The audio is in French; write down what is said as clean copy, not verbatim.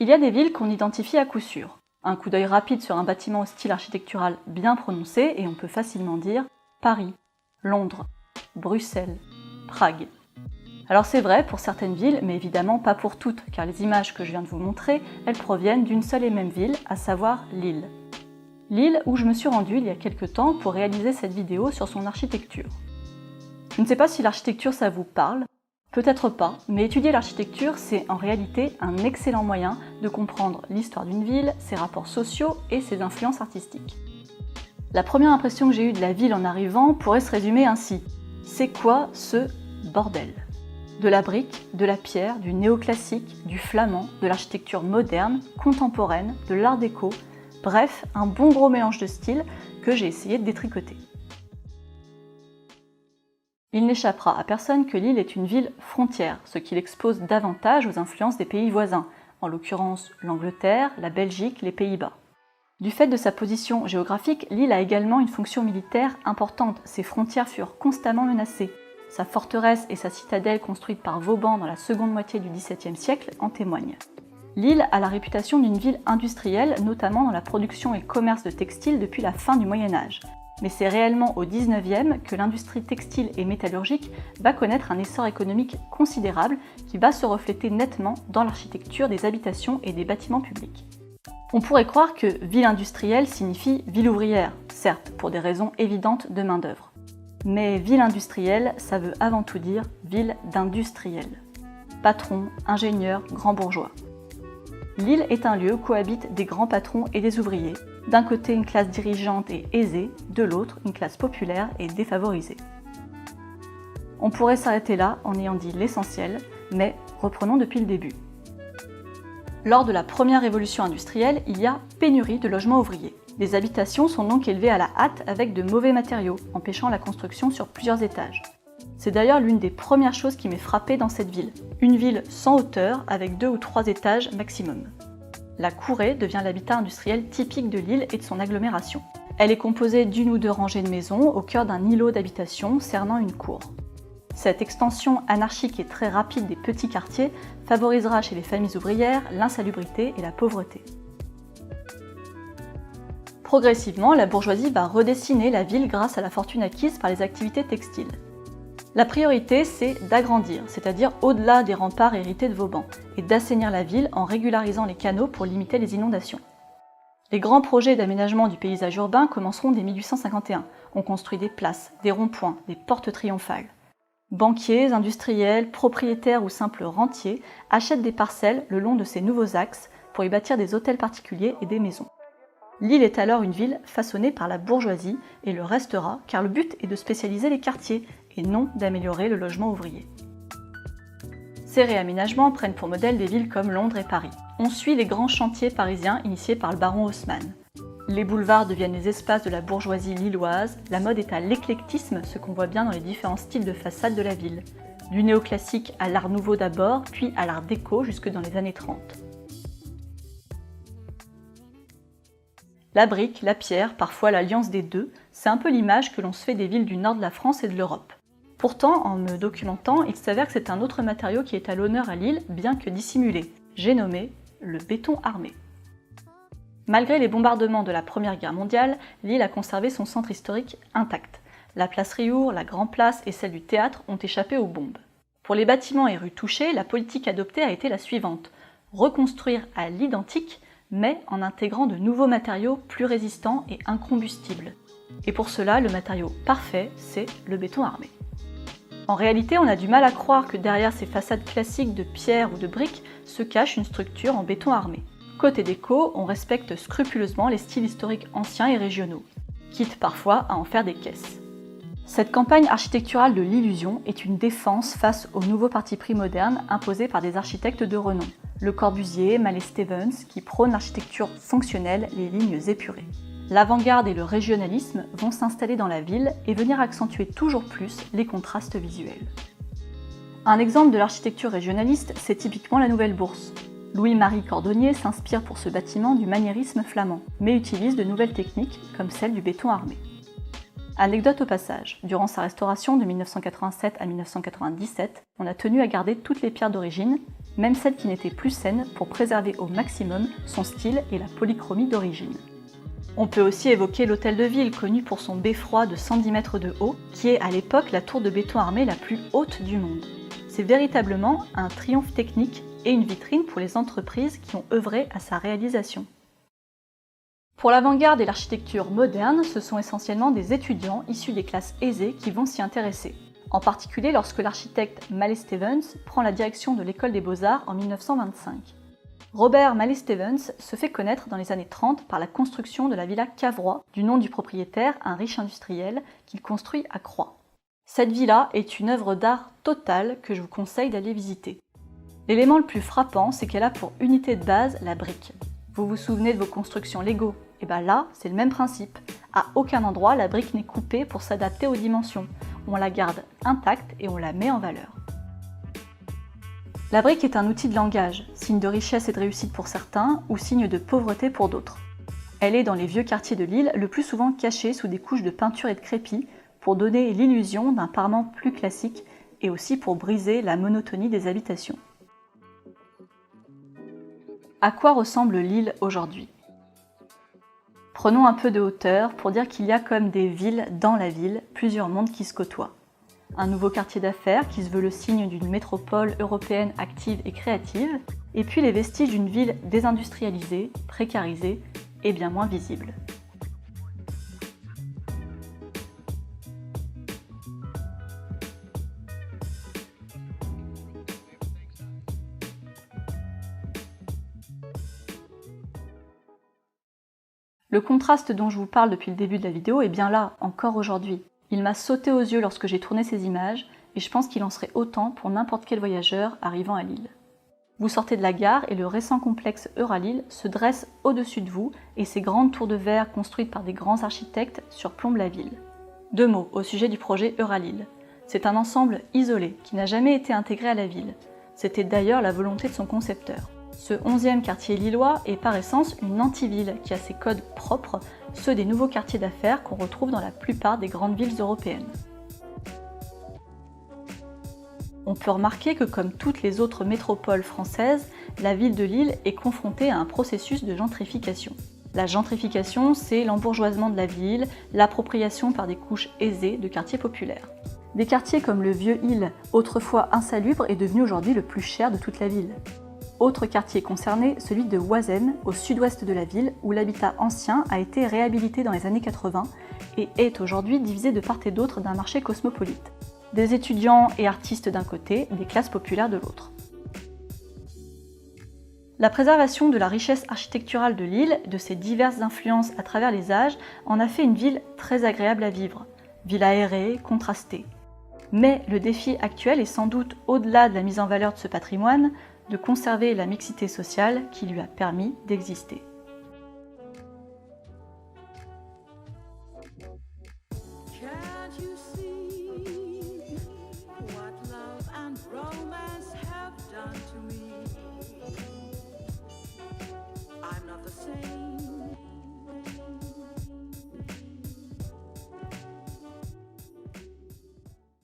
Il y a des villes qu'on identifie à coup sûr. Un coup d'œil rapide sur un bâtiment au style architectural bien prononcé et on peut facilement dire Paris, Londres, Bruxelles, Prague. Alors c'est vrai pour certaines villes, mais évidemment pas pour toutes, car les images que je viens de vous montrer, elles proviennent d'une seule et même ville, à savoir Lille. Lille où je me suis rendue il y a quelques temps pour réaliser cette vidéo sur son architecture. Je ne sais pas si l'architecture ça vous parle, peut-être pas, mais étudier l'architecture c'est en réalité un excellent moyen de comprendre l'histoire d'une ville, ses rapports sociaux et ses influences artistiques. La première impression que j'ai eue de la ville en arrivant pourrait se résumer ainsi. C'est quoi ce bordel ? De la brique, de la pierre, du néoclassique, du flamand, de l'architecture moderne, contemporaine, de l'art déco, bref, un bon gros mélange de styles que j'ai essayé de détricoter. Il n'échappera à personne que Lille est une ville frontière, ce qui l'expose davantage aux influences des pays voisins, en l'occurrence l'Angleterre, la Belgique, les Pays-Bas. Du fait de sa position géographique, Lille a également une fonction militaire importante, ses frontières furent constamment menacées. Sa forteresse et sa citadelle construite par Vauban dans la seconde moitié du XVIIe siècle en témoignent. Lille a la réputation d'une ville industrielle, notamment dans la production et le commerce de textiles depuis la fin du Moyen-Âge. Mais c'est réellement au XIXe que l'industrie textile et métallurgique va connaître un essor économique considérable qui va se refléter nettement dans l'architecture des habitations et des bâtiments publics. On pourrait croire que ville industrielle signifie ville ouvrière, certes pour des raisons évidentes de main-d'œuvre. Mais ville industrielle, ça veut avant tout dire ville d'industriels. Patrons, ingénieurs, grands bourgeois. Lille est un lieu où cohabitent des grands patrons et des ouvriers. D'un côté une classe dirigeante et aisée, de l'autre une classe populaire et défavorisée. On pourrait s'arrêter là en ayant dit l'essentiel, mais reprenons depuis le début. Lors de la première révolution industrielle, il y a pénurie de logements ouvriers. Les habitations sont donc élevées à la hâte avec de mauvais matériaux, empêchant la construction sur plusieurs étages. C'est d'ailleurs l'une des premières choses qui m'est frappée dans cette ville. Une ville sans hauteur avec 2 ou 3 étages maximum. La courée devient l'habitat industriel typique de Lille et de son agglomération. Elle est composée d'une ou deux rangées de maisons au cœur d'un îlot d'habitation cernant une cour. Cette extension anarchique et très rapide des petits quartiers favorisera chez les familles ouvrières l'insalubrité et la pauvreté. Progressivement, la bourgeoisie va redessiner la ville grâce à la fortune acquise par les activités textiles. La priorité, c'est d'agrandir, c'est-à-dire au-delà des remparts hérités de Vauban, et d'assainir la ville en régularisant les canaux pour limiter les inondations. Les grands projets d'aménagement du paysage urbain commenceront dès 1851. On construit des places, des ronds-points, des portes triomphales. Banquiers, industriels, propriétaires ou simples rentiers achètent des parcelles le long de ces nouveaux axes pour y bâtir des hôtels particuliers et des maisons. Lille est alors une ville façonnée par la bourgeoisie et le restera car le but est de spécialiser les quartiers et non d'améliorer le logement ouvrier. Ces réaménagements prennent pour modèle des villes comme Londres et Paris. On suit les grands chantiers parisiens initiés par le baron Haussmann. Les boulevards deviennent les espaces de la bourgeoisie lilloise, la mode est à l'éclectisme, ce qu'on voit bien dans les différents styles de façade de la ville. Du néoclassique à l'art nouveau d'abord, puis à l'art déco jusque dans les années 30. La brique, la pierre, parfois l'alliance des deux, c'est un peu l'image que l'on se fait des villes du nord de la France et de l'Europe. Pourtant, en me documentant, il s'avère que c'est un autre matériau qui est à l'honneur à Lille, bien que dissimulé. J'ai nommé le béton armé. Malgré les bombardements de la Première Guerre mondiale, Lille a conservé son centre historique intact. La place Riour, la Grand Place et celle du théâtre ont échappé aux bombes. Pour les bâtiments et rues touchées, la politique adoptée a été la suivante. Reconstruire à l'identique, mais en intégrant de nouveaux matériaux plus résistants et incombustibles. Et pour cela, le matériau parfait, c'est le béton armé. En réalité, on a du mal à croire que derrière ces façades classiques de pierre ou de briques se cache une structure en béton armé. Côté déco, on respecte scrupuleusement les styles historiques anciens et régionaux, quitte parfois à en faire des caisses. Cette campagne architecturale de l'illusion est une défense face aux nouveaux partis pris modernes imposés par des architectes de renom. Le Corbusier, Mallet Stevens, qui prônent l'architecture fonctionnelle, les lignes épurées. L'avant-garde et le régionalisme vont s'installer dans la ville et venir accentuer toujours plus les contrastes visuels. Un exemple de l'architecture régionaliste, c'est typiquement la Nouvelle Bourse. Louis-Marie Cordonnier s'inspire pour ce bâtiment du maniérisme flamand, mais utilise de nouvelles techniques comme celle du béton armé. Anecdote au passage, durant sa restauration de 1987 à 1997, on a tenu à garder toutes les pierres d'origine, même celles qui n'étaient plus saines pour préserver au maximum son style et la polychromie d'origine. On peut aussi évoquer l'hôtel de ville, connu pour son beffroi de 110 mètres de haut, qui est à l'époque la tour de béton armé la plus haute du monde. C'est véritablement un triomphe technique et une vitrine pour les entreprises qui ont œuvré à sa réalisation. Pour l'avant-garde et l'architecture moderne, ce sont essentiellement des étudiants issus des classes aisées qui vont s'y intéresser. En particulier lorsque l'architecte Mallet-Stevens prend la direction de l'école des beaux-arts en 1925. Robert Mallet-Stevens se fait connaître dans les années 30 par la construction de la villa Cavrois, du nom du propriétaire, un riche industriel, qu'il construit à Croix. Cette villa est une œuvre d'art totale que je vous conseille d'aller visiter. L'élément le plus frappant, c'est qu'elle a pour unité de base la brique. Vous vous souvenez de vos constructions Lego? Et bien là, c'est le même principe. À aucun endroit, la brique n'est coupée pour s'adapter aux dimensions. On la garde intacte et on la met en valeur. La brique est un outil de langage, signe de richesse et de réussite pour certains, ou signe de pauvreté pour d'autres. Elle est dans les vieux quartiers de Lille, le plus souvent cachée sous des couches de peinture et de crépi, pour donner l'illusion d'un parement plus classique et aussi pour briser la monotonie des habitations. À quoi ressemble Lille aujourd'hui? Prenons un peu de hauteur pour dire qu'il y a comme des villes dans la ville, plusieurs mondes qui se côtoient. Un nouveau quartier d'affaires qui se veut le signe d'une métropole européenne active et créative, et puis les vestiges d'une ville désindustrialisée, précarisée et bien moins visible. Le contraste dont je vous parle depuis le début de la vidéo est bien là, encore aujourd'hui. Il m'a sauté aux yeux lorsque j'ai tourné ces images, et je pense qu'il en serait autant pour n'importe quel voyageur arrivant à Lille. Vous sortez de la gare et le récent complexe Euralille se dresse au-dessus de vous, et ses grandes tours de verre construites par des grands architectes surplombent la ville. 2 mots au sujet du projet Euralille. C'est un ensemble isolé, qui n'a jamais été intégré à la ville. C'était d'ailleurs la volonté de son concepteur. Ce 11e quartier lillois est par essence une anti-ville qui a ses codes propres, ceux des nouveaux quartiers d'affaires qu'on retrouve dans la plupart des grandes villes européennes. On peut remarquer que comme toutes les autres métropoles françaises, la ville de Lille est confrontée à un processus de gentrification. La gentrification, c'est l'embourgeoisement de la ville, l'appropriation par des couches aisées de quartiers populaires. Des quartiers comme le Vieux-Île, autrefois insalubre, est devenu aujourd'hui le plus cher de toute la ville. Autre quartier concerné, celui de Oisem, au sud-ouest de la ville, où l'habitat ancien a été réhabilité dans les années 80 et est aujourd'hui divisé de part et d'autre d'un marché cosmopolite. Des étudiants et artistes d'un côté, des classes populaires de l'autre. La préservation de la richesse architecturale de Lille, de ses diverses influences à travers les âges, en a fait une ville très agréable à vivre. Ville aérée, contrastée. Mais le défi actuel est sans doute, au-delà de la mise en valeur de ce patrimoine, de conserver la mixité sociale qui lui a permis d'exister. Can't you